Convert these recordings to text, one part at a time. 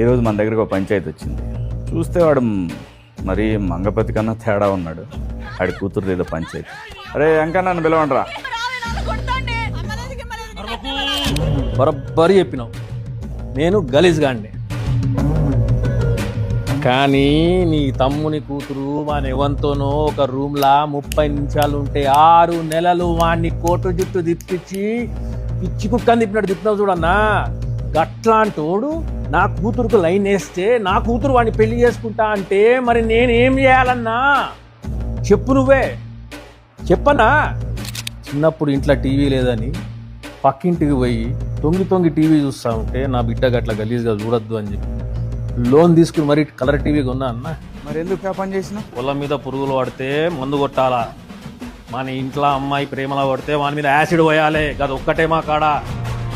ఈరోజు మన దగ్గరకు ఒక పంచాయతీ వచ్చింది. చూస్తే వాడు మరీ మంగపతి కన్నా తేడా ఉన్నాడు. ఆడి కూతురు ఏదో పంచాయతీ. అరే ఇంకా నన్ను పిలవండి రా. బరబ్బరి చెప్పినావు. నేను గలీజ్గాండి, కానీ నీ తమ్ముని కూతురు వాని ఎవంతోనో ఒక రూమ్లా 30 నిమిషాలు ఉంటే 6 నెలలు వాడిని కోటు జుట్టు తిప్పించి పిచ్చి కుక్కని తిప్పినావు చూడన్నా. గట్లాంటోడు నా కూతురుకు లైన్ వేస్తే నా కూతురు వాడిని పెళ్లి చేసుకుంటా అంటే మరి నేనేం చేయాలన్నా చెప్పు, నువ్వే చెప్పన్నా. చిన్నప్పుడు ఇంట్లో టీవీ లేదని పక్కింటికి పోయి తొంగి టీవీ చూస్తూ ఉంటే నా బిడ్డ గట్ల గలీజ్గా చూడొద్దు అని చెప్పి లోన్ తీసుకుని మరి కలర్ టీవీ కొన్నా అన్న. మరి ఎందుకు ఆ పని చేసిన? పొలం మీద పురుగులు పడితే మందు కొట్టాలా, మన ఇంట్లో అమ్మాయి ప్రేమలా పడితే వాని మీద యాసిడ్ పోయాలి. అది ఒక్కటే మా కాడ.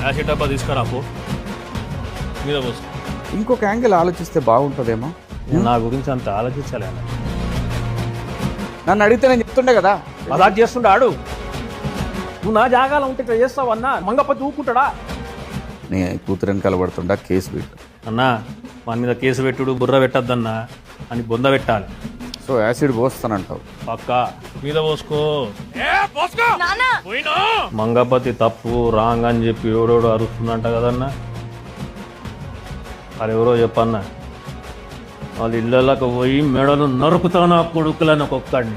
యాసిడ్ డబ్బా తీసుకురాపో మీద పోసు. ఇంకొక యాంగిల్ ఆలోచిస్తే బాగుంటుందేమో. నేను నా గురించి అంత ఆలోచించాలి. నన్ను అడిగితే నేను చెప్తుండే కదా. మజాక్ చేస్తుండే ఆడు. నువ్వు నా జాగాలో ఉంటే ఇట్లా చేస్తావు అన్నా. మంగపతి ఊకుంటాడా? నీ కూతురు వెనకాల పడుతుండా కేసు పెట్టు అన్నా. వాని మీద కేసు పెట్టుడు బుర్ర పెట్టద్దన్నా అని బొంద పెట్టాలి. సో యాసిడ్ పోస్తానంటావు? పక్క మీద పోసుకో. మంగపతి తప్పు రాంగ్ అని చెప్పి ఎవడోడు అరుస్తుందంట కదన్నా. అది ఎవరో చెప్పన్నా. వాళ్ళ ఇళ్ళకి పోయి మెడలు నరుకుతాను కొడుకులని ఒక్కొక్కడిని.